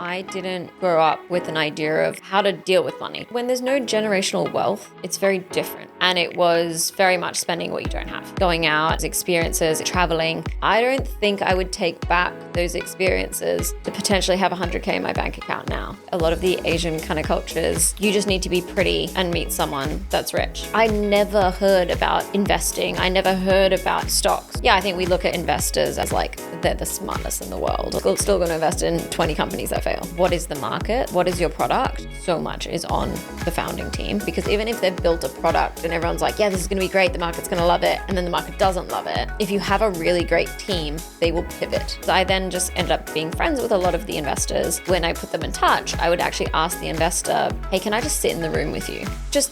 I didn't grow up with an idea of how to deal with money. When there's no generational wealth, it's very different. And it was very much spending what you don't have. Going out, experiences, traveling. I don't think I would take back those experiences to potentially have 100K in my bank account now. A lot of the Asian kind of cultures, you just need to be pretty and meet someone that's rich. I never heard about investing. I never heard about stocks. Yeah, I think we look at investors as like they're the smartest in the world. We're still going to invest in 20 companies that fail. What is the market? What is your product? So much is on the founding team, because even if they've built a product and everyone's like, yeah, this is going to be great, the market's going to love it, and then the market doesn't love it, if you have a really great team, they will pivot. So I then just ended up being friends with a lot of the investors. When I put them in touch, I would actually ask the investor, hey, can I just sit in the room with you?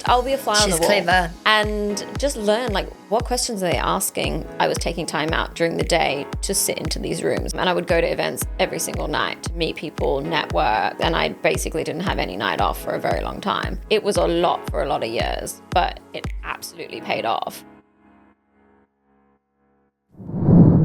I'll be a fly on the wall. She's clever. And just learn, like, what questions are they asking? I was taking time out during the day to sit into these rooms, and I would go to events every single night to meet people, network, and I basically didn't have any night off for a very long time. It was a lot for a lot of years, but it absolutely paid off.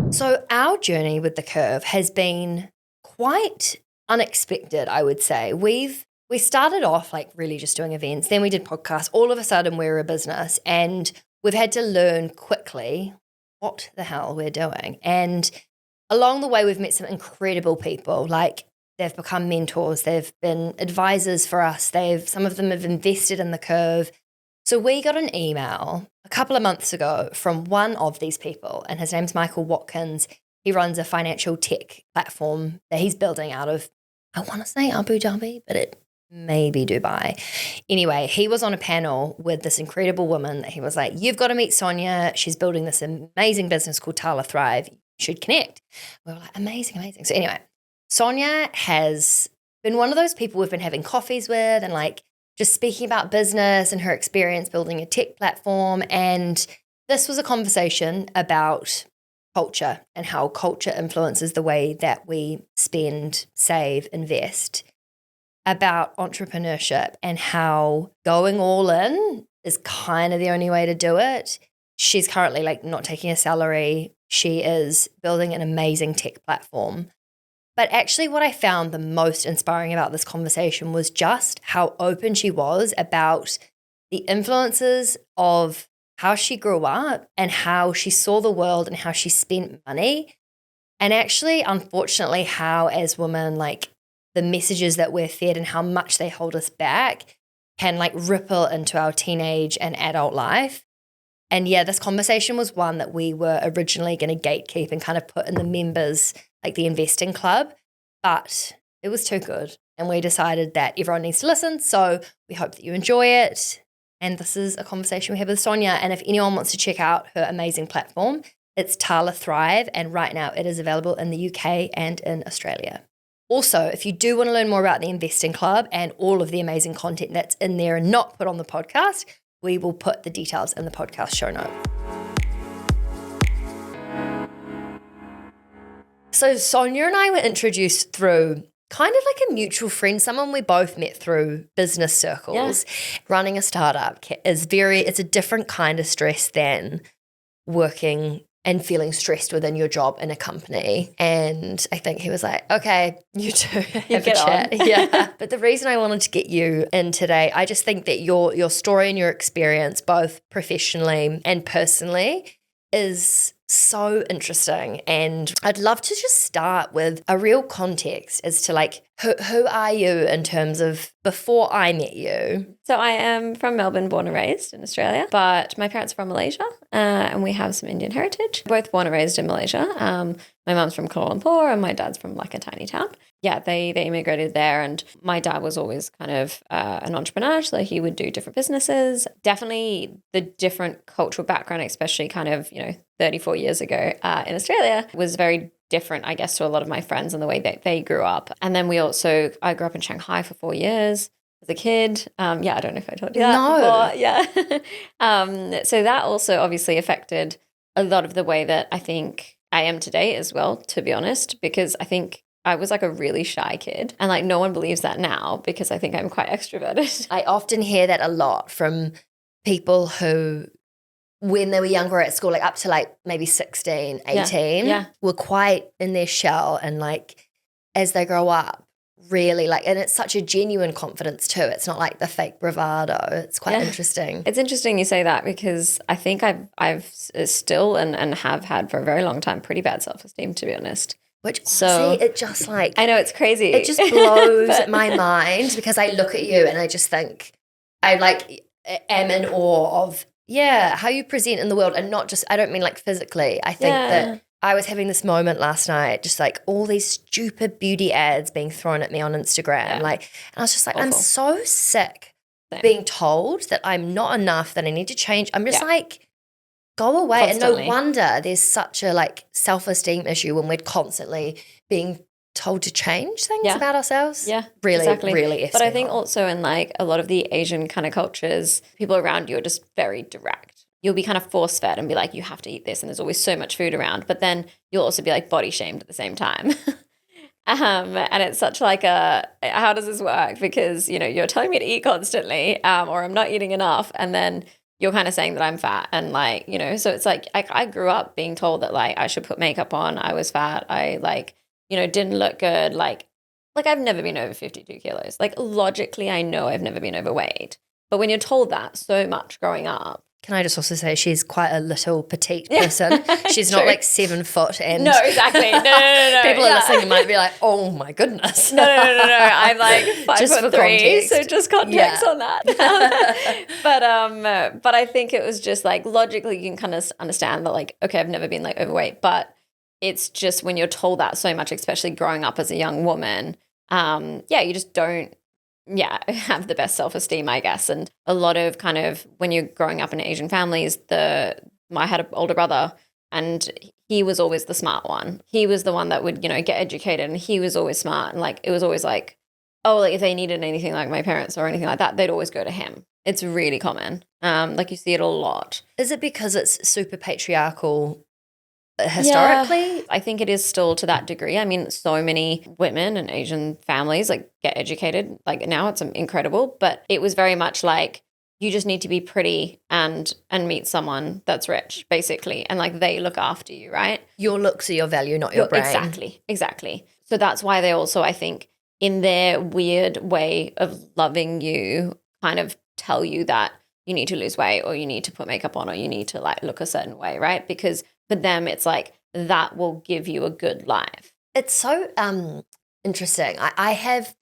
So our journey with the curve has been quite unexpected, I would say. We started off like really just doing events, then we did podcasts. All of a sudden we're a business, and we've had to learn quickly what the hell we're doing. And along the way, we've met some incredible people. Like, they've become mentors, they've been advisors for us, some of them have invested in the curve. So we got an email a couple of months ago from one of these people, and his name's Michael Watkins. He runs a financial tech platform that he's building out of, I want to say Abu Dhabi, but it may be Dubai. Anyway, he was on a panel with this incredible woman that he was like, you've got to meet Sonia. She's building this amazing business called Tala Thrive. You should connect. We were like, amazing. So anyway, Sonia has been one of those people we've been having coffees with and like just speaking about business and her experience building a tech platform. And this was a conversation about culture and how culture influences the way that we spend, save, invest, about entrepreneurship and how going all in is kind of the only way to do it. She's currently like not taking a salary. She is building an amazing tech platform. But actually what I found the most inspiring about this conversation was just how open she was about the influences of how she grew up and how she saw the world and how she spent money. And actually, unfortunately, how as women, like the messages that we're fed and how much they hold us back can like ripple into our teenage and adult life. And yeah, this conversation was one that we were originally going to gatekeep and kind of put in the members, like the investing club, but it was too good. And we decided that everyone needs to listen. So we hope that you enjoy it. And this is a conversation we have with Sonia. And if anyone wants to check out her amazing platform, it's Tala Thrive. And right now it is available in the UK and in Australia. Also, if you do want to learn more about the Investing Club and all of the amazing content that's in there and not put on the podcast, we will put the details in the podcast show notes. So Sonia and I were introduced through kind of like a mutual friend, someone we both met through business circles. Yeah. Running a startup it's a different kind of stress than working and feeling stressed within your job in a company. And I think he was like, okay, you two have a chat. Yeah. But the reason I wanted to get you in today, I just think that your story and your experience, both professionally and personally, is so interesting. And I'd love to just start with a real context as to like, who are you in terms of before I met you? So I am from Melbourne, born and raised in Australia, but my parents are from Malaysia and we have some Indian heritage. Both born and raised in Malaysia. My mum's from Kuala Lumpur and my dad's from like a tiny town. Yeah, they immigrated there, and my dad was always kind of an entrepreneur, so he would do different businesses. Definitely the different cultural background, especially kind of, 34 years ago in Australia, was very different, I guess, to a lot of my friends and the way that they grew up. And then I grew up in Shanghai for 4 years as a kid. I don't know if I told you that before. Yeah. So that also obviously affected a lot of the way that I think I am today as well, to be honest, because I think I was like a really shy kid, and like no one believes that now because I think I'm quite extroverted. I often hear that a lot from people who, when they were younger at school, like up to like maybe 16, 18, were quite in their shell, and like as they grow up, really like, and it's such a genuine confidence too. It's not like the fake bravado. It's quite interesting. It's interesting you say that because I think I've still and have had for a very long time pretty bad self-esteem, to be honest. Which honestly, it just like, I know it's crazy. It just blows my mind because I look at you and I just think I like am in awe of, how you present in the world, and not just, I don't mean like physically. I think that I was having this moment last night, just like all these stupid beauty ads being thrown at me on Instagram. Like, and I was just like, awful. I'm so sick being told that I'm not enough, that I need to change. I'm just like, go away. Constantly. And no wonder there's such a like self-esteem issue when we're constantly being told to change things about ourselves. Yeah, really, exactly. really. But I think also in like a lot of the Asian kind of cultures, people around you are just very direct. You'll be kind of force-fed and be like, you have to eat this, and there's always so much food around. But then you'll also be like body shamed at the same time. And it's such like how does this work? Because, you're telling me to eat constantly, or I'm not eating enough. And then you're kind of saying that I'm fat. And like, so it's like, I grew up being told that like I should put makeup on. I was fat. I like, didn't look good. Like I've never been over 52 kilos. Like logically, I know I've never been overweight. But when you're told that so much growing up, can I just also say she's quite a little petite person? She's not like 7 foot and no, exactly. No. People are listening and might be like, oh my goodness. No. I'm like 5'3", so just context on that. But I think it was just like logically you can kind of understand that like, okay, I've never been like overweight, but it's just when you're told that so much, especially growing up as a young woman, you just don't have the best self-esteem, I guess. And a lot of kind of when you're growing up in Asian families, I had an older brother and he was always the smart one. He was the one that would, get educated, and he was always smart. And like, it was always like, oh, like if they needed anything like my parents or anything like that, they'd always go to him. It's really common. Like you see it a lot. Is it because it's super patriarchal historically? Yeah, I think it is still to that degree. I mean, so many women and Asian families like get educated. Like now it's incredible, but it was very much like you just need to be pretty and meet someone that's rich, basically, and like they look after you, right? Your looks are your value, not your brain. Exactly. So that's why they also, I think, in their weird way of loving you, kind of tell you that you need to lose weight or you need to put makeup on or you need to like look a certain way, right? Because for them, it's like that will give you a good life. It's so interesting. I have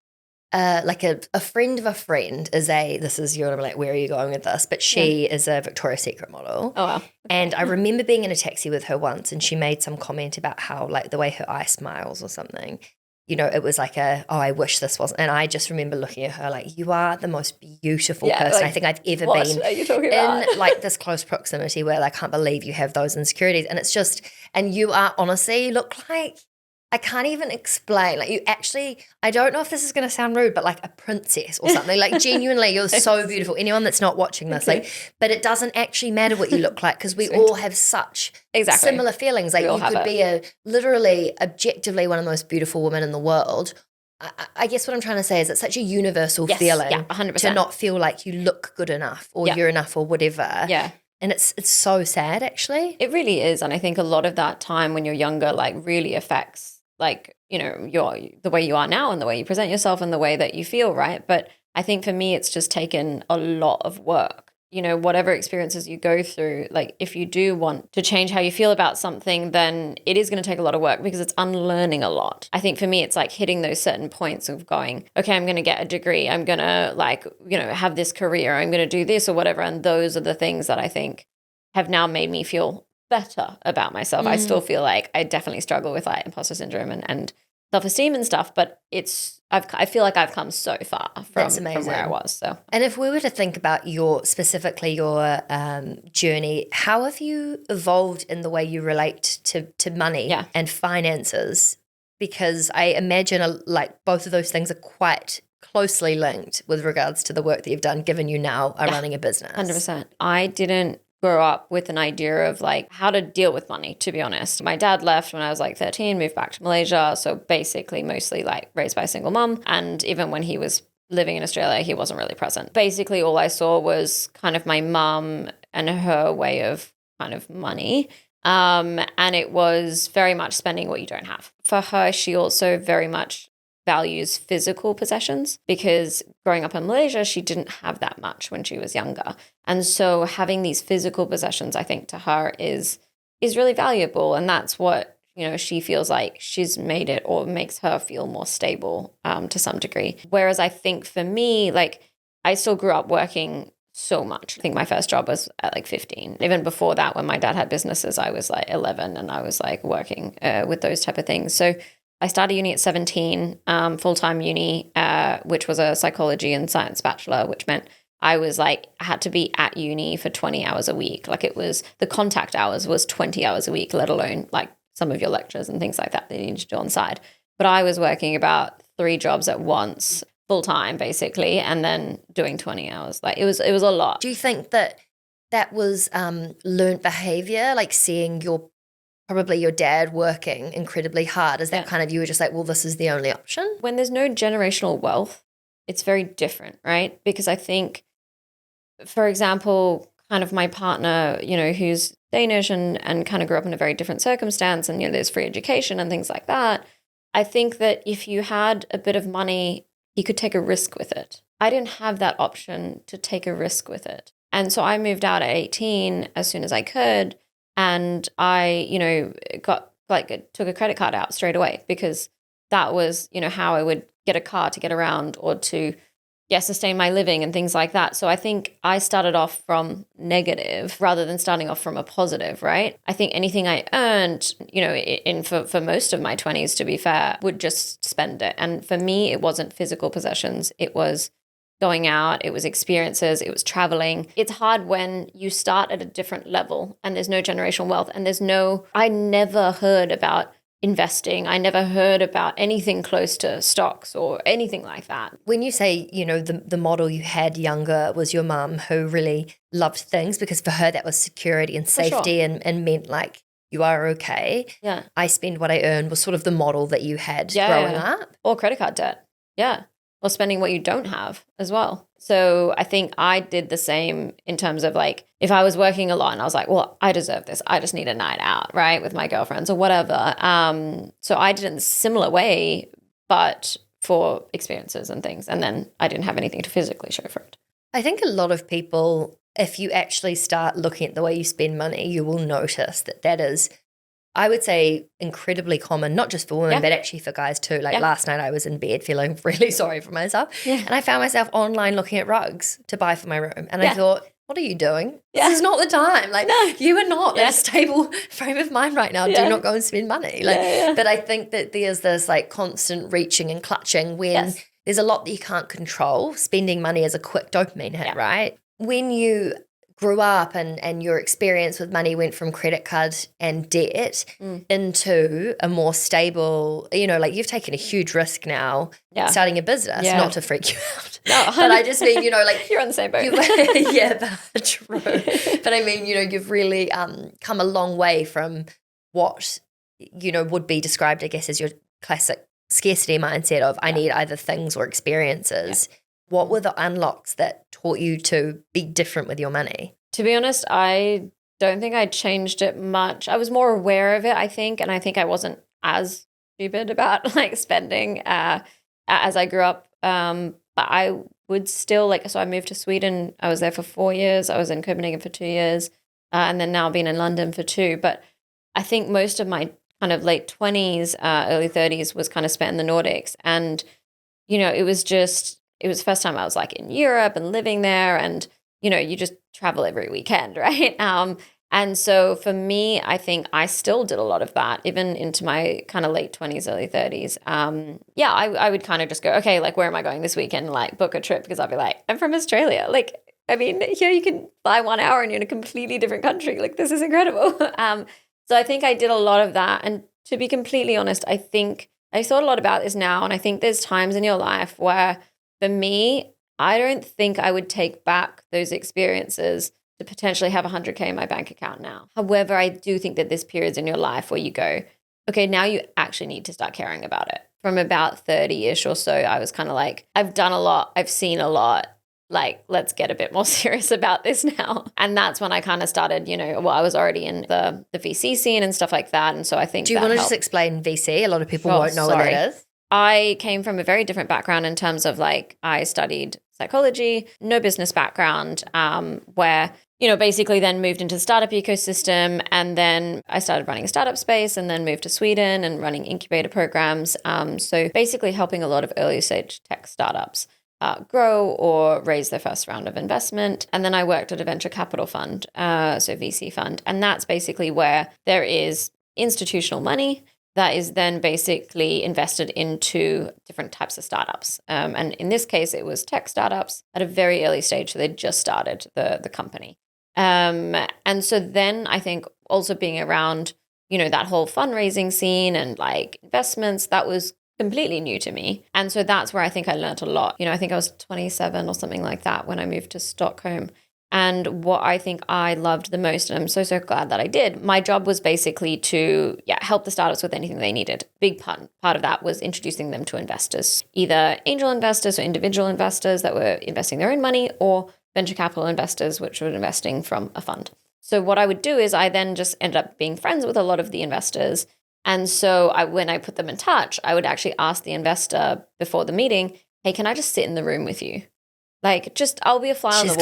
like a friend of a friend is this is, you're like, where are you going with this? But she is a Victoria's Secret model. Oh, wow. And I remember being in a taxi with her once and she made some comment about how like the way her eye smiles or something. It was like I wish this wasn't. And I just remember looking at her like, you are the most beautiful person like, I think I've ever what been are you talking about? in like this close proximity where like, I can't believe you have those insecurities. And it's just, and you are honestly, you look like, I can't even explain. Like you actually, I don't know if this is going to sound rude, but like a princess or something. Like genuinely, you're so beautiful. Anyone that's not watching this, like, but it doesn't actually matter what you look like because we all have such similar feelings. Like you could be literally, objectively one of the most beautiful women in the world. I guess what I'm trying to say is it's such a universal feeling 100%. to not feel like you look good enough or you're enough or whatever. Yeah. And it's so sad, actually. It really is. And I think a lot of that time when you're younger, like really affects like, the way you are now and the way you present yourself and the way that you feel, right? But I think for me, it's just taken a lot of work. Whatever experiences you go through, like if you do want to change how you feel about something, then it is going to take a lot of work because it's unlearning a lot. I think for me, it's like hitting those certain points of going, okay, I'm going to get a degree. I'm going to like, have this career. I'm going to do this or whatever. And those are the things that I think have now made me feel better about myself. I still feel like I definitely struggle with like imposter syndrome and self-esteem and stuff, but I feel like I've come so far from where I was. So, and if we were to think about specifically your journey, how have you evolved in the way you relate to money and finances? Because I imagine like both of those things are quite closely linked with regards to the work that you've done, given you now are running a business. 100%. I didn't grow up with an idea of like how to deal with money, to be honest. My dad left when I was like 13, moved back to Malaysia. So basically mostly like raised by a single mum. And even when he was living in Australia, he wasn't really present. Basically all I saw was kind of my mum and her way of kind of money. And it was very much spending what you don't have. For her, she also very much values physical possessions, because growing up in Malaysia, she didn't have that much when she was younger. And so having these physical possessions, I think to her is really valuable. And that's what, she feels like she's made it, or makes her feel more stable to some degree. Whereas I think for me, like, I still grew up working so much. I think my first job was at like 15. Even before that, when my dad had businesses, I was like 11 and I was like working with those type of things. So I started uni at 17, full-time uni, which was a psychology and science bachelor, which meant I was like, I had to be at uni for 20 hours a week. Like, it was, the contact hours was 20 hours a week, let alone like some of your lectures and things like that you need to do on the side. But I was working about 3 jobs at once, full time basically, and then doing 20 hours. Like, it was a lot. Do you think that was learned behavior, like seeing probably your dad working incredibly hard? Is that kind of, you were just like, well, this is the only option? When there's no generational wealth, it's very different, right? Because I think, for example, kind of my partner, who's Danish and kind of grew up in a very different circumstance, and, there's free education and things like that. I think that if you had a bit of money, he could take a risk with it. I didn't have that option to take a risk with it. And so I moved out at 18 as soon as I could. And I, took a credit card out straight away, because that was, how I would get a car to get around, or to, sustain my living and things like that. So I think I started off from negative rather than starting off from a positive, right? I think anything I earned, for most of my 20s, to be fair, would just spend it. And for me, it wasn't physical possessions. It was going out, it was experiences, it was traveling. It's hard when you start at a different level and there's no generational wealth, and I never heard about investing. I never heard about anything close to stocks or anything like that. When you say, the model you had younger was your mum, who really loved things, because for her that was security and safety, and meant like you are okay. Yeah. I spend what I earn was sort of the model that you had growing up. Or credit card debt. Yeah. Or spending what you don't have as well. So I think I did the same in terms of like, if I was working a lot and I was like, well, I deserve this, I just need a night out, right, with my girlfriends or whatever. So I did it in a similar way, but for experiences and things. And then I didn't have anything to physically show for it. I think a lot of people, if you actually start looking at the way you spend money, you will notice that is, I would say, incredibly common, not just for women, but actually for guys too. Like last night I was in bed feeling really sorry for myself. Yeah. And I found myself online looking at rugs to buy for my room. And I thought, what are you doing? Yeah. This is not the time. Like, you are not in a stable frame of mind right now. Do not go and spend money. Like, but I think that there's this like constant reaching and clutching when there's a lot that you can't control. Spending money is a quick dopamine hit, right? When you grew up and your experience with money went from credit card and debt into a more stable, like you've taken a huge risk now starting a business, not to freak you out. No, but I just mean, like you're on the same boat. But true. But I mean, you've really come a long way from what, would be described, I guess, as your classic scarcity mindset of I need either things or experiences. What were the unlocks that taught you to be different with your money? To be honest, I don't think I changed it much. I was more aware of it, I think, and I think I wasn't as stupid about like spending as I grew up. But I would still so I moved to Sweden. I was there for 4 years. I was in Copenhagen for 2 years, and then now been in London for 2. But I think most of my kind of late 20s, early 30s was kind of spent in the Nordics, and it was the first time I was like in Europe and living there, and, you just travel every weekend, right? And so for me, I think I still did a lot of that, even into my kind of late 20s, early 30s. I would kind of just go, okay, like, where am I going this weekend? Like, book a trip, because I'd be like, I'm from Australia. Like, I mean, here you can fly 1 hour and you're in a completely different country. Like, this is incredible. So I think I did a lot of that. And to be completely honest, I think I thought a lot about this now. And I think there's times in your life where, for me, I don't think I would take back those experiences to potentially have 100K in my bank account now. However, I do think that there's periods in your life where you go, okay, now you actually need to start caring about it. From about 30-ish or so, I was kind of like, I've done a lot, I've seen a lot. Like, let's get a bit more serious about this now. And that's when I kind of started, I was already in the VC scene and stuff like that. And so I think Do you want to just explain VC? A lot of people won't know what that is. I came from a very different background in terms of like I studied psychology, no business background, where, basically then moved into the startup ecosystem. And then I started running a startup space and then moved to Sweden and running incubator programs. So basically helping a lot of early stage tech startups grow or raise their first round of investment. And then I worked at a venture capital fund, so VC fund. And that's basically where there is institutional money that is then basically invested into different types of startups. And in this case, it was tech startups at a very early stage. So they just started the company. And so then I think also being around, that whole fundraising scene and like investments, that was completely new to me. And so that's where I think I learned a lot. I think I was 27 or something like that when I moved to Stockholm. And what I think I loved the most, and I'm so, so glad that I did, my job was basically to help the startups with anything they needed. Big part of that was introducing them to investors, either angel investors or individual investors that were investing their own money, or venture capital investors, which were investing from a fund. So what I would do is I then just ended up being friends with a lot of the investors. And so when I put them in touch, I would actually ask the investor before the meeting, hey, can I just sit in the room with you? Like, I'll be a fly on the wall.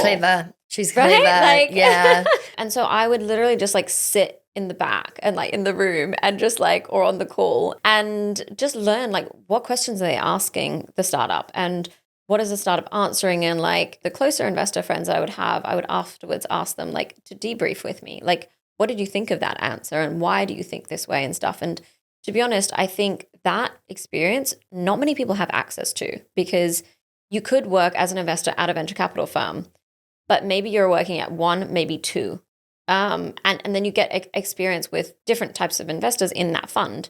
She's clever. Right? Yeah. And so I would literally just like sit in the back and like in the room and just like, or on the call, and just learn like what questions are they asking the startup and what is the startup answering? And like the closer investor friends I would have, I would afterwards ask them like to debrief with me. Like, what did you think of that answer? And why do you think this way and stuff? And to be honest, I think that experience, not many people have access to, because you could work as an investor at a venture capital firm, but maybe you're working at one, maybe two. And then you get experience with different types of investors in that fund,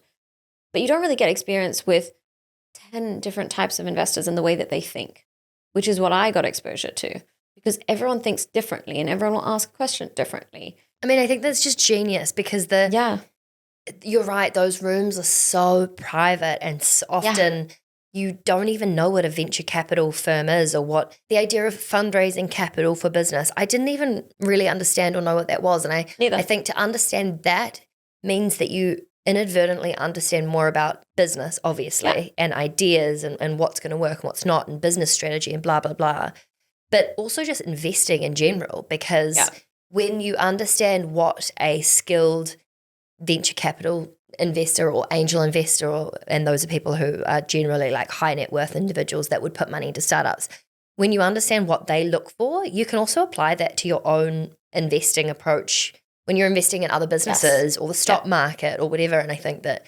but you don't really get experience with 10 different types of investors and the way that they think, which is what I got exposure to, because everyone thinks differently and everyone will ask questions differently. I mean, I think that's just genius, because you're right, those rooms are so private, and often you don't even know what a venture capital firm is, or what the idea of fundraising capital for business. I didn't even really understand or know what that was. And I think to understand that means that you inadvertently understand more about business, obviously, and ideas and what's going to work and what's not, and business strategy and blah, blah, blah. But also just investing in general, because when you understand what a skilled venture capital investor or angel investor, and those are people who are generally like high net worth individuals that would put money into startups, when you understand what they look for, you can also apply that to your own investing approach when you're investing in other businesses or the stock market or whatever. And I think that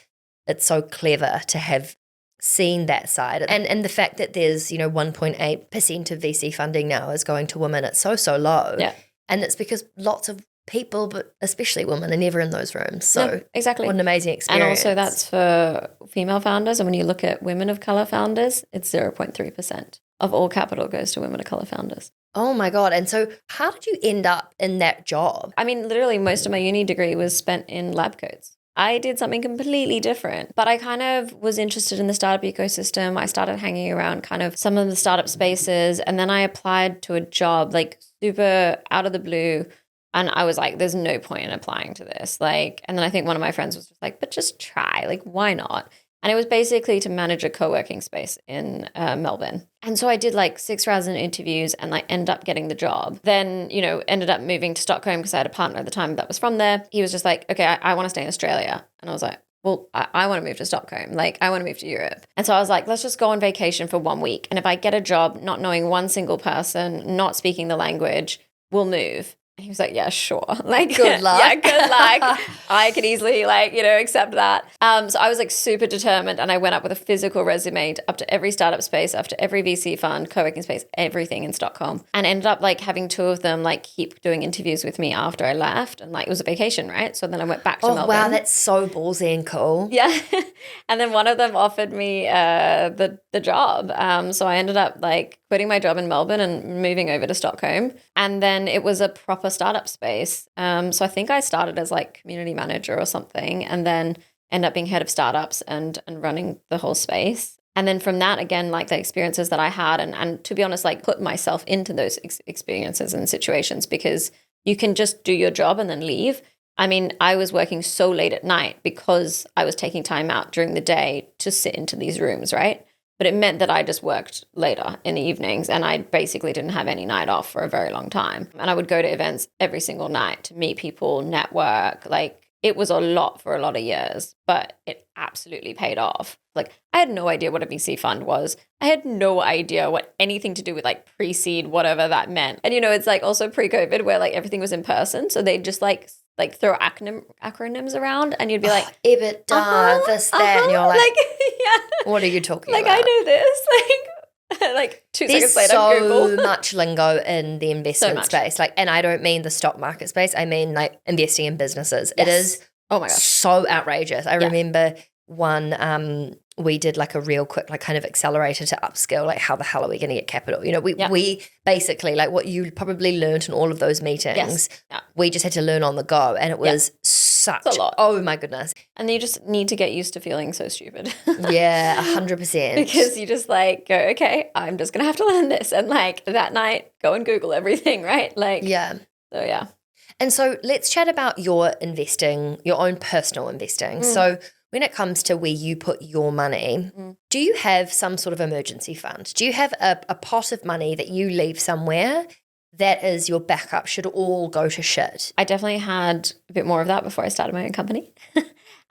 it's so clever to have seen that side. And the fact that there's, 1.8% of VC funding now is going to women, it's so low. Yeah. And it's because lots of people, but especially women, are never in those rooms. So exactly. What an amazing experience. And also that's for female founders. And when you look at women of color founders, it's 0.3% of all capital goes to women of color founders. Oh my God. And so how did you end up in that job? I mean, literally most of my uni degree was spent in lab coats. I did something completely different, but I kind of was interested in the startup ecosystem. I started hanging around kind of some of the startup spaces, and then I applied to a job like super out of the blue. And I was like, there's no point in applying to this. And then I think one of my friends was just like, but just try, why not? And it was basically to manage a co-working space in Melbourne. And so I did 6 rounds of interviews and ended up getting the job. Then, ended up moving to Stockholm because I had a partner at the time that was from there. He was just like, okay, I want to stay in Australia. And I was like, well, I want to move to Stockholm. I want to move to Europe. And so I was like, let's just go on vacation for 1 week. And if I get a job not knowing one single person, not speaking the language, we'll move. And he was like, yeah, sure. Good luck. Yeah, good luck. I could easily accept that. So I was super determined, and I went up with a physical resume up to every startup space, up to every VC fund, co-working space, everything in Stockholm, and ended up having 2 of them keep doing interviews with me after I left. And it was a vacation, right? So then I went back to Melbourne. Wow, that's so ballsy and cool. Yeah. And then one of them offered me the job. So I ended up quitting my job in Melbourne and moving over to Stockholm. And then it was a proper startup space. So I think I started as community manager or something, and then ended up being head of startups and running the whole space. And then from that, again, the experiences that I had, and to be honest, put myself into those experiences and situations, because you can just do your job and then leave. I mean, I was working so late at night because I was taking time out during the day to sit into these rooms, right? But it meant that I just worked later in the evenings and I basically didn't have any night off for a very long time. And I would go to events every single night to meet people, network. Like, it was a lot for a lot of years, but it absolutely paid off. Like, I had no idea what a VC fund was. I had no idea what anything to do with like pre-seed, whatever that meant. And, it's like also pre-COVID where like everything was in person. So they'd just like throw acronyms around and you'd be like, EBITDA, this, that. And you're like, yeah. What are you talking like, about? I know this. Like 2 seconds later, so Google. much lingo in the investment much. space. Like, and I don't mean the stock market space. I mean like investing in businesses. Yes. It is Oh my gosh. so outrageous. I remember one we did like a real quick like kind of accelerator to upskill, like how the hell are we going to get capital? We basically like what you probably learned in all of those meetings. We just had to learn on the go, and it was such a lot. Oh my goodness. And you just need to get used to feeling so stupid. Yeah, 100%. Because you just like go, okay, I'm just gonna have to learn this, and like that night go and Google everything, right? Like So yeah. And so let's chat about your investing, your own personal investing. So when it comes to where you put your money, do you have some sort of emergency fund? Do you have a pot of money that you leave somewhere that is your backup should all go to shit? I definitely had a bit more of that before I started my own company.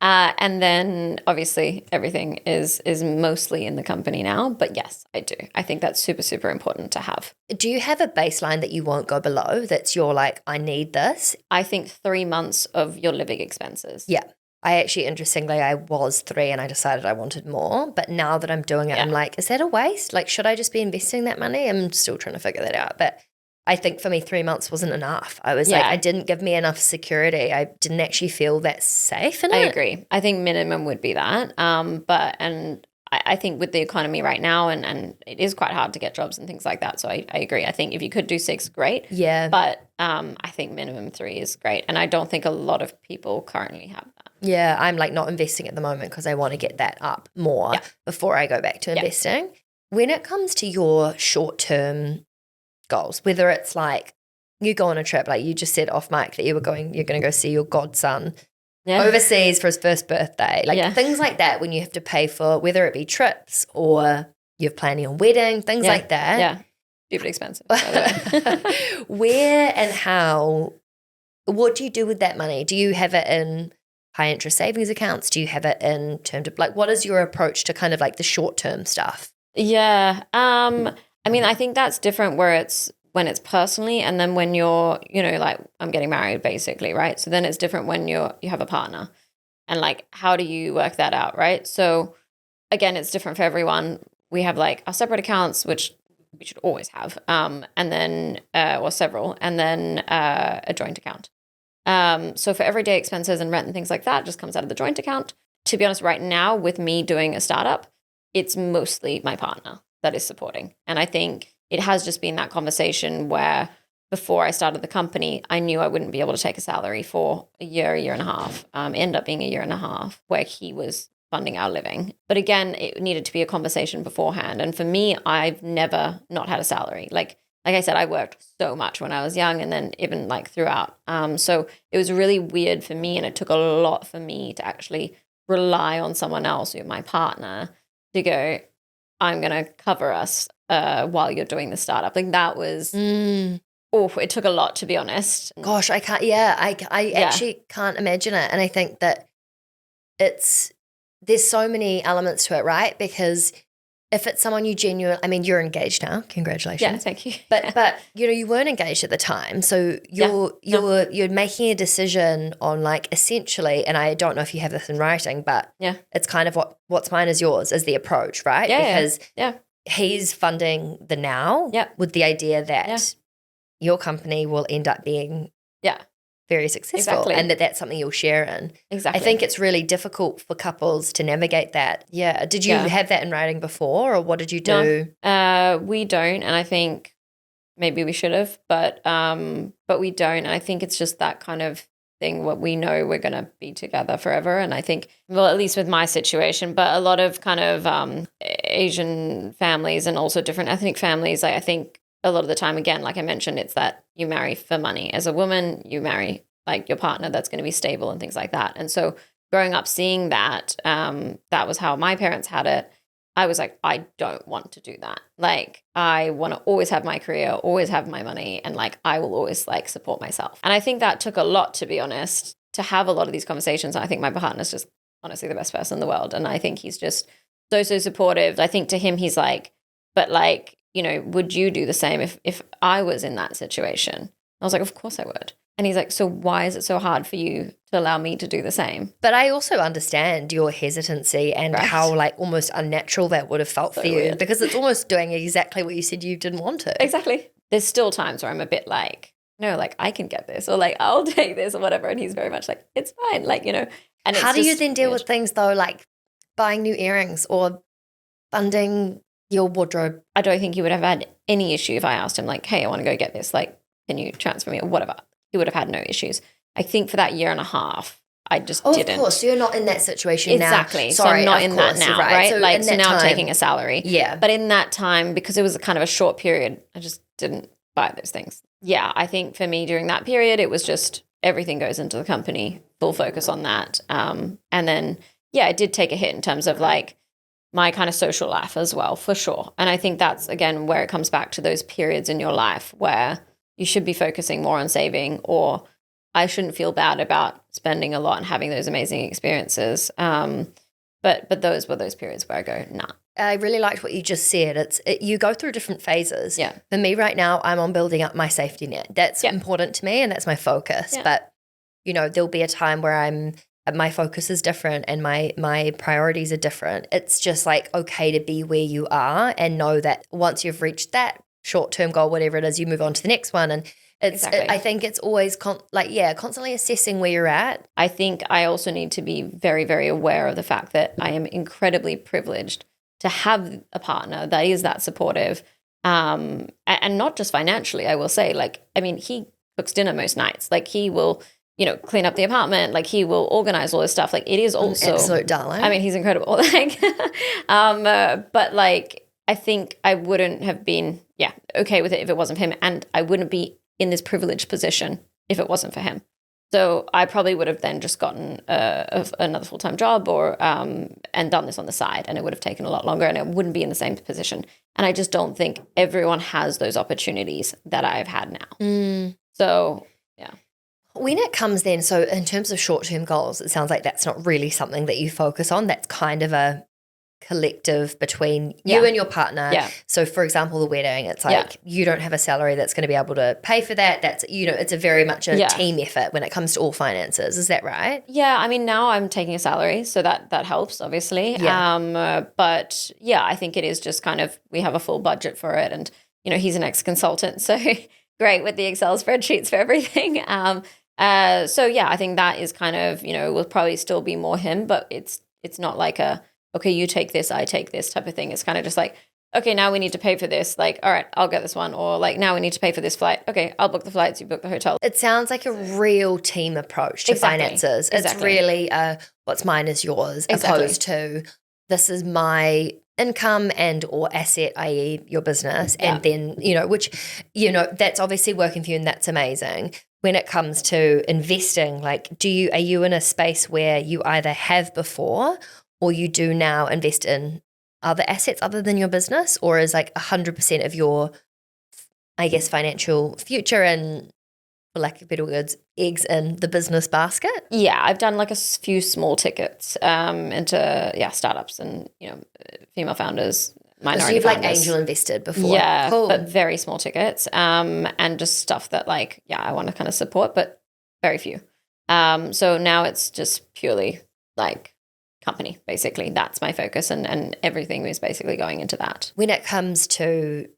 And then obviously everything is mostly in the company now. But yes, I do. I think that's super, super important to have. Do you have a baseline that you won't go below that's your like, I need this? I think 3 months of your living expenses. Yeah. I actually, interestingly, I was 3 and I decided I wanted more. But now that I'm doing it, I'm like, is that a waste? Like, should I just be investing that money? I'm still trying to figure that out. But I think for me, 3 months wasn't enough. I was like, I didn't give me enough security. I didn't actually feel that safe in it. I agree. I think minimum would be that. I think with the economy right now, and it is quite hard to get jobs and things like that. So I agree. I think if you could do 6, great. Yeah. But I think minimum 3 is great. And I don't think a lot of people currently have that. Yeah, I'm like not investing at the moment because I want to get that up more before I go back to investing. When it comes to your short-term goals, whether it's like you go on a trip, like you just said off mic that you're going to go see your godson overseas for his first birthday, like things like that, when you have to pay for whether it be trips or you're planning a wedding, things like that. Yeah, stupid expensive. By the way. Where and how, what do you do with that money? Do you have it in high interest savings accounts? Do you have it in terms of like, what is your approach to kind of like the short term stuff? Yeah. I mean, I think that's different when it's personally, and then when you're, like I'm getting married basically, right? So then it's different when you have a partner, and like, how do you work that out, right? So again, it's different for everyone. We have like our separate accounts, which we should always have, and then, or several, and then a joint account. So for everyday expenses and rent and things like that, it just comes out of the joint account. To be honest, right now with me doing a startup, it's mostly my partner that is supporting. And I think it has just been that conversation where before I started the company, I knew I wouldn't be able to take a salary for a year and a half. Ended up being a year and a half where he was funding our living. But again, it needed to be a conversation beforehand. And for me, I've never not had a salary. Like I said, I worked so much when I was young and then even like throughout. So it was really weird for me, and it took a lot for me to actually rely on someone else, my partner, to go, I'm going to cover us while you're doing the startup. Like that was, it took a lot, to be honest. Gosh, I can't, I actually can't imagine it. And I think that there's so many elements to it, right? Because if it's someone you you're engaged now, congratulations. Yeah, thank you. But you weren't engaged at the time. So you're making a decision on like essentially, and I don't know if you have this in writing, but it's kind of what's mine is yours is the approach, right? Because he's funding the now with the idea that your company will end up being very successful and that's something you'll share in. Exactly. I think it's really difficult for couples to navigate that. Yeah. Did you have that in writing before, or what did you do? No, we don't. And I think maybe we should have, but we don't. And I think it's just that kind of thing what we know we're going to be together forever. And I think, well, at least with my situation, but a lot of kind of Asian families and also different ethnic families, I think a lot of the time, again, like I mentioned, it's that you marry for money. As a woman, you marry like your partner that's going to be stable and things like that. And so growing up seeing that, that was how my parents had it. I was like, I don't want to do that. Like, I want to always have my career, always have my money, and like, I will always like support myself. And I think that took a lot, to be honest, to have a lot of these conversations. I think my partner's just honestly the best person in the world. And I think he's just so supportive. I think to him, he's like, but like, you know, would you do the same if I was in that situation? I was like, of course I would. And he's like, so why is it so hard for you to allow me to do the same? But I also understand your hesitancy and how like almost unnatural that would have felt for you weird. because it's almost doing exactly what you said you didn't want to. Exactly. There's still times where I'm a bit like, no, like I can get this, or like I'll take this or whatever. And he's very much like, it's fine. Like, you know. And how do you then deal weird. with things though, like buying new earrings or funding your wardrobe? I don't think he would have had any issue if I asked him like, hey, I want to go get this. Like, can you transfer me or whatever? He would have had no issues. I think for that year and a half, I just didn't. Of course, so you're not in that situation now. Exactly. Sorry, so I'm not in that now, right? So like, so now time, I'm taking a salary. Yeah. But in that time, because it was kind of a short period, I just didn't buy those things. Yeah, I think for me during that period, it was just everything goes into the company, full focus on that. And then, yeah, it did take a hit in terms of like my kind of social life as well, for sure. And I think that's, again, where it comes back to those periods in your life where you should be focusing more on saving, or I shouldn't feel bad about spending a lot and having those amazing experiences. But those were those periods where I go, nah. I really liked what you just said. You go through different phases. Yeah. For me right now, I'm on building up my safety net. That's important to me and that's my focus. Yeah. But, you know, there'll be a time where my focus is different and my priorities are different. It's just like okay to be where you are and know that once you've reached that short-term goal, whatever it is, you move on to the next one. And I think it's always constantly assessing where you're at. I think I also need to be very, very aware of the fact that I am incredibly privileged to have a partner that is that supportive, and not just financially, I will say. Like, I mean, he cooks dinner most nights. Like, he will, you know, clean up the apartment. Like, he will organize all this stuff. Like, it is also an absolute darling. I mean, he's incredible. Like, but like, I think I wouldn't have been, okay with it if it wasn't for him, and I wouldn't be in this privileged position if it wasn't for him. So I probably would have then just gotten another full-time job or and done this on the side, and it would have taken a lot longer and it wouldn't be in the same position. And I just don't think everyone has those opportunities that I've had now. So, yeah. When it comes then, so in terms of short-term goals, it sounds like that's not really something that you focus on. That's kind of a collective between you and your partner. Yeah. So for example, the wedding, it's like you don't have a salary that's going to be able to pay for that. That's, you know, it's a very much a team effort when it comes to all finances. Is that right? Yeah, I mean, now I'm taking a salary, so that helps, obviously. Yeah. But yeah, I think it is just kind of, we have a full budget for it, and you know, he's an ex-consultant, so great with the Excel spreadsheets for everything. So yeah, I think that is kind of, you know, will probably still be more him, but it's not like a, okay, you take this, I take this type of thing. It's kind of just like, okay, now we need to pay for this. Like, all right, I'll get this one. Or like, now we need to pay for this flight. Okay, I'll book the flights, you book the hotel. It sounds like a real team approach to finances. It's really what's mine is yours, opposed to this is my income and or asset, i.e. your business. And then, you know, which, you know, that's obviously working for you and that's amazing. When it comes to investing, like are you in a space where you either have before or you do now invest in other assets other than your business, or is like 100% of your, I guess, financial future and, for lack of better words, eggs in the business basket? Yeah, I've done like a few small tickets into startups and, you know, female founders, minority so you've founders. Like angel invested before. Yeah, cool. But very small tickets, and just stuff that like, I want to kind of support, but very few. So now it's just purely like company, basically. That's my focus, and everything is basically going into that. When it comes to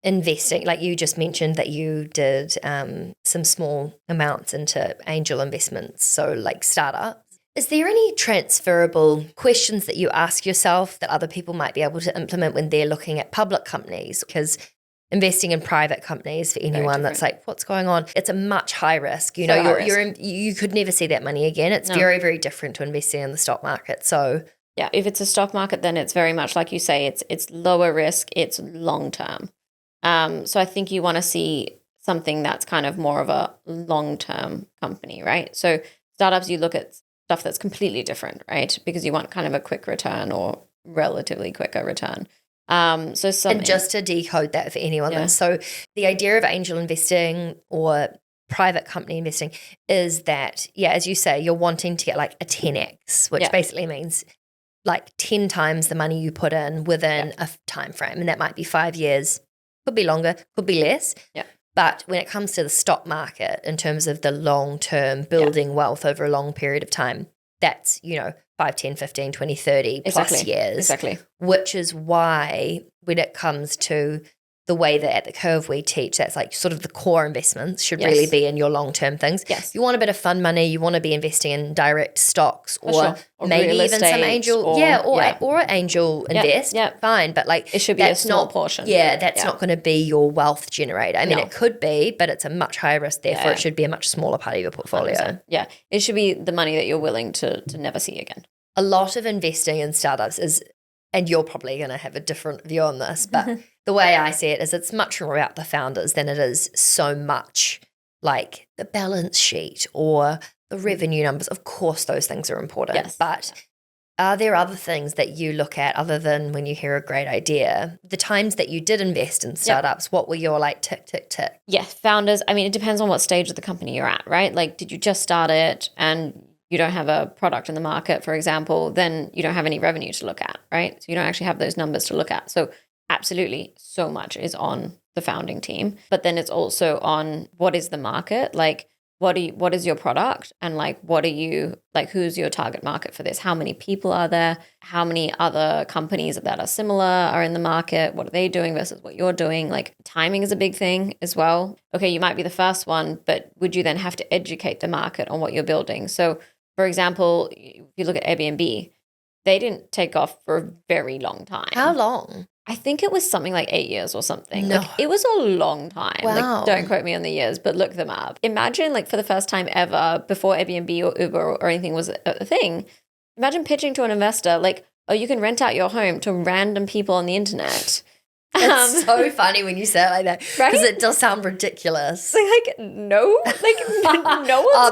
investing, like you just mentioned that you did some small amounts into angel investments, so like startups. Is there any transferable questions that you ask yourself that other people might be able to implement when they're looking at public companies? Because investing in private companies, for anyone that's like, what's going on? It's a much high risk. You know, you could never see that money again. It's very, very different to investing in the stock market. So yeah, if it's a stock market, then it's very much like you say, it's lower risk, it's long term. So I think you want to see something that's kind of more of a long-term company, right? So startups, you look at stuff that's completely different, right? Because you want kind of a quick return or relatively quicker return. So something, And just to decode that for anyone Yeah. so the idea of angel investing or private company investing is that, as you say, you're wanting to get like a 10x, which basically means like 10 times the money you put in within a time frame. And that might be 5 years, could be longer, could be less. Yeah. But when it comes to the stock market, in terms of the long-term building wealth over a long period of time, that's, 5, 10, 15, 20, 30 plus years. Exactly. Which is why when it comes to the way that at the Curve we teach, that's like sort of the core investments should really be in your long-term things. Yes. You want a bit of fun money, you want to be investing in direct stocks or maybe real even some estate angel, or angel invest, fine. But like it should be a small portion. That's not going to be your wealth generator. I mean, it could be, but it's a much higher risk. Therefore, it should be a much smaller part of your portfolio. 100%. Yeah, it should be the money that you're willing to never see again. A lot of investing in startups is, and you're probably going to have a different view on this, but the way I see it is it's much more about the founders than it is so much like the balance sheet or the revenue numbers. Of course, those things are important, but are there other things that you look at other than when you hear a great idea? The times that you did invest in startups, what were your like tick, tick, tick? Yeah, founders, I mean, it depends on what stage of the company you're at, right? Like, did you just start it and you don't have a product in the market, for example, then you don't have any revenue to look at, right? So you don't actually have those numbers to look at. So absolutely, so much is on the founding team, but then it's also on what is the market, like what is your product, and like who's your target market for this? How many people are there? How many other companies that are similar are in the market? What are they doing versus what you're doing? Like timing is a big thing as well. Okay, you might be the first one, but would you then have to educate the market on what you're building? So for example, if you look at Airbnb, they didn't take off for a very long time. How long? I think it was something like 8 years or something. No. Like it was a long time. Wow. Like, don't quote me on the years, but look them up. Imagine like for the first time ever, before Airbnb or Uber or anything was a thing, imagine pitching to an investor like, oh, you can rent out your home to random people on the internet. It's so funny when you say it like that, right? Because it does sound ridiculous. No one's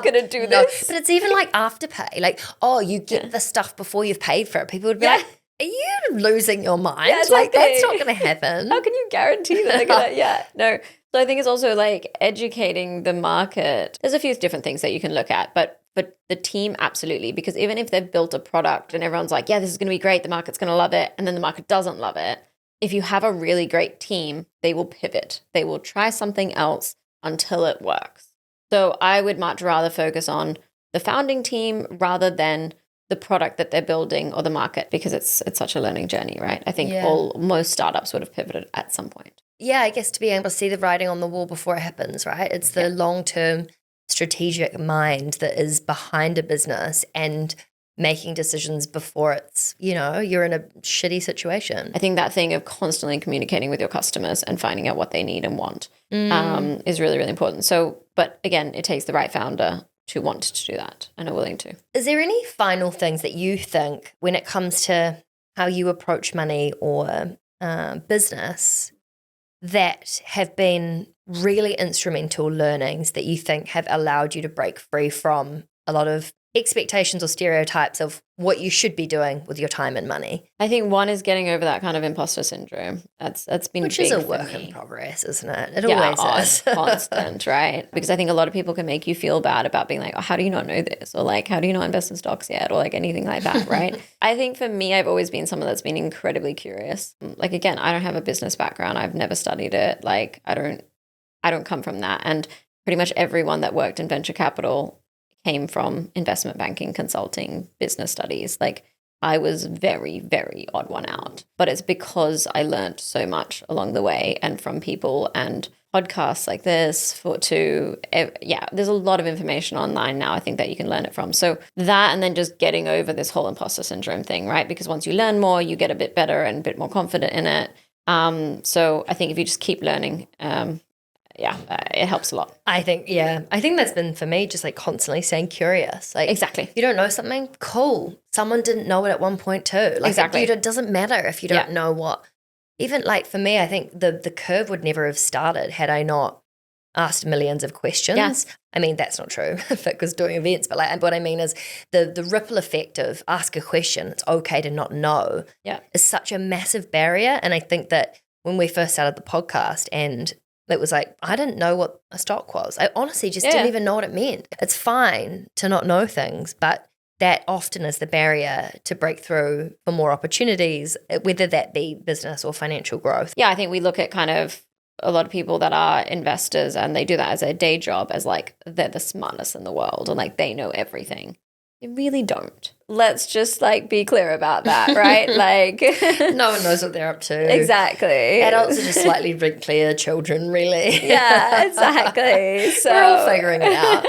gonna do this. But it's even like Afterpay, like, oh, you get the stuff before you've paid for it. People would be like, are you losing your mind? Yeah, exactly. Like, that's not going to happen. How can you guarantee that they're gonna? No. So I think it's also like educating the market. There's a few different things that you can look at, but the team, absolutely, because even if they've built a product and everyone's like, yeah, this is going to be great, the market's going to love it, and then the market doesn't love it. If you have a really great team, they will pivot. They will try something else until it works. So I would much rather focus on the founding team rather than the product that they're building or the market, because it's such a learning journey, right? I think most startups would have pivoted at some point. Yeah, I guess to be able to see the writing on the wall before it happens, right? It's the long-term strategic mind that is behind a business and making decisions before it's, you're in a shitty situation. I think that thing of constantly communicating with your customers and finding out what they need and want is really, really important. So, but again, it takes the right founder to want to do that and are willing to. Is there any final things that you think when it comes to how you approach money or business that have been really instrumental learnings that you think have allowed you to break free from a lot of expectations or stereotypes of what you should be doing with your time and money? I think one is getting over that kind of imposter syndrome. That's been which big is a for work me. in progress, isn't it? It always is. Constant, right? Because I think a lot of people can make you feel bad about being like, oh, how do you not know this? Or like, how do you not invest in stocks yet? Or like anything like that, right? I think for me, I've always been someone that's been incredibly curious. Like, again, I don't have a business background. I've never studied it. Like, I don't come from that. And pretty much everyone that worked in venture capital came from investment banking, consulting, business studies. Like I was very, very odd one out. But it's because I learned so much along the way and from people and podcasts like this there's a lot of information online now, I think, that you can learn it from. So that, and then just getting over this whole imposter syndrome thing, right? Because once you learn more, you get a bit better and a bit more confident in it. So I think if you just keep learning, it helps a lot. I think that's been for me just like constantly staying curious. Like, exactly. You don't know something? Cool. Someone didn't know it at one point too. Like, exactly. It doesn't matter if you don't know what. Even like for me, I think the curve would never have started had I not asked millions of questions. Yes. I mean, that's not true because doing events, but like what I mean is the ripple effect of ask a question, it's okay to not know, is such a massive barrier. And I think that when we first started the podcast and it was like, I didn't know what a stock was. I honestly just didn't even know what it meant. It's fine to not know things, but that often is the barrier to break through for more opportunities, whether that be business or financial growth. Yeah, I think we look at kind of a lot of people that are investors and they do that as a day job as like they're the smartest in the world and like they know everything. They really don't. Let's just like be clear about that, right? Like no one knows what they're up to. Exactly. Adults are just slightly wrinklier children, really. Yeah, exactly. So we're all figuring it out.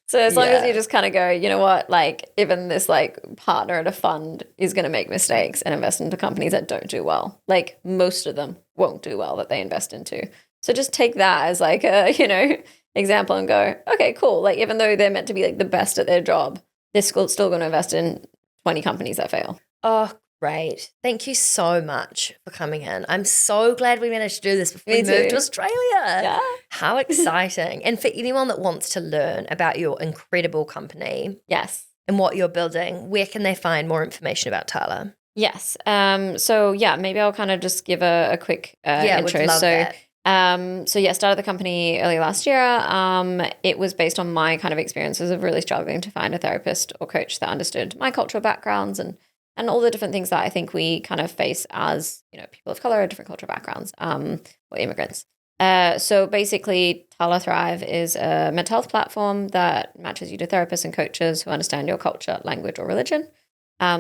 So as long as you just kind of go, you know what, like even this like partner at a fund is going to make mistakes and invest into companies that don't do well. Like most of them won't do well that they invest into. So just take that as like a, example and go, okay, cool. Like even though they're meant to be like the best at their job, they're still going to invest in 20 companies that fail. Oh, great. Thank you so much for coming in. I'm so glad we managed to do this before we moved to Australia. Yeah. How exciting. And for anyone that wants to learn about your incredible company and what you're building, where can they find more information about Tala? Yes. Maybe I'll kind of just give a quick intro. Would love that. Started the company early last year. It was based on my kind of experiences of really struggling to find a therapist or coach that understood my cultural backgrounds and all the different things that I think we kind of face as, people of color, different cultural backgrounds, or immigrants. So basically, Tala Thrive is a mental health platform that matches you to therapists and coaches who understand your culture, language, or religion.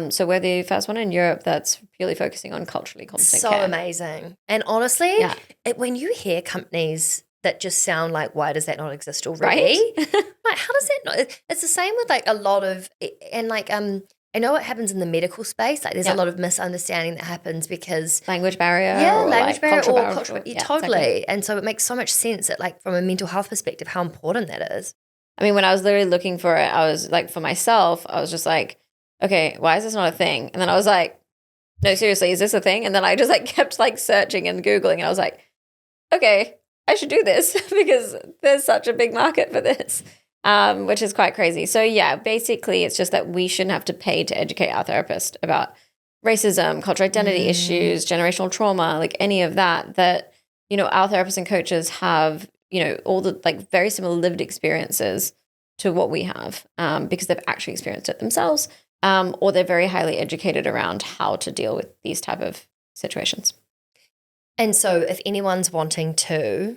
So we're the first one in Europe that's purely focusing on culturally competent care. So amazing. And honestly, when you hear companies that just sound like, why does that not exist already? Right? Like, how does that not? It's the same with like a lot of, and like, I know what happens in the medical space. Like there's a lot of misunderstanding that happens because language barrier. Language barrier or cultural. Yeah, totally. Exactly. And so it makes so much sense that like from a mental health perspective, how important that is. I mean, when I was literally looking for it, I was like, for myself, I was just like, okay, why is this not a thing? And then I was like, no, seriously, is this a thing? And then I just like kept like searching and Googling and I was like, okay, I should do this because there's such a big market for this. Which is quite crazy. So yeah, basically it's just that we shouldn't have to pay to educate our therapist about racism, cultural identity issues, generational trauma, like any of that, our therapists and coaches have, all the like very similar lived experiences to what we have because they've actually experienced it themselves or they're very highly educated around how to deal with these type of situations. And so if anyone's wanting to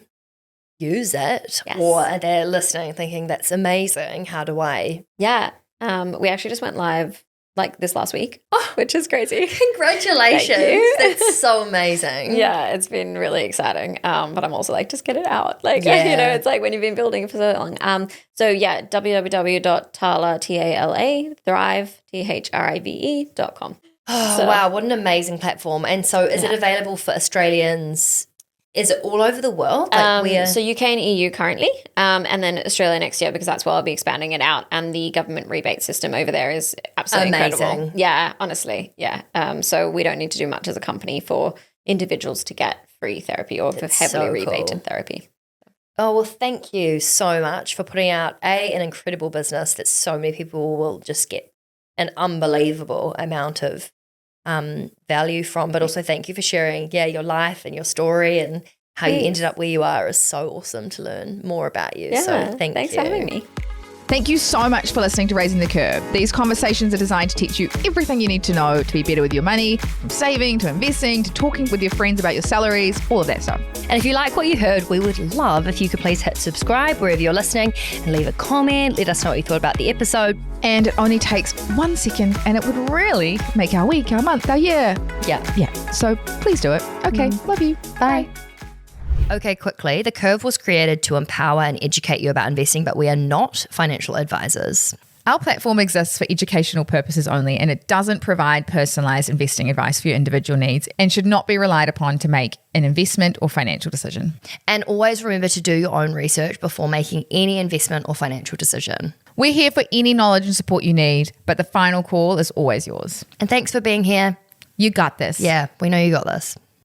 use it or they're listening thinking that's amazing, how do I? Yeah. We actually just went live like this last week, which is crazy. Congratulations. That's so amazing. Yeah, it's been really exciting. But I'm also like, just get it out. Like, it's like when you've been building it for so long. www.tala, Thrive, thrive.com. Oh, wow. What an amazing platform. And so is it available for Australians? Is it all over the world? So UK and EU currently, and then Australia next year because that's where I'll be expanding it out. And the government rebate system over there is absolutely incredible. Yeah, honestly, yeah. So we don't need to do much as a company for individuals to get free therapy or for heavily rebated therapy. Oh, well, thank you so much for putting out an incredible business that so many people will just get an unbelievable amount of value from, but also thank you for sharing, your life and your story and how you ended up where you are is so awesome to learn more about you. So thanks for having me. Thank you so much for listening to Raising the Curve. These conversations are designed to teach you everything you need to know to be better with your money, from saving to investing to talking with your friends about your salaries, all of that stuff. And if you like what you heard, we would love if you could please hit subscribe wherever you're listening and leave a comment. Let us know what you thought about the episode. And it only takes 1 second and it would really make our week, our month, our year. Yeah. So please do it. Okay. Love you. Bye. Okay, quickly, The Curve was created to empower and educate you about investing, but we are not financial advisors. Our platform exists for educational purposes only, and it doesn't provide personalized investing advice for your individual needs and should not be relied upon to make an investment or financial decision. And always remember to do your own research before making any investment or financial decision. We're here for any knowledge and support you need, but the final call is always yours. And thanks for being here. You got this. Yeah, we know you got this.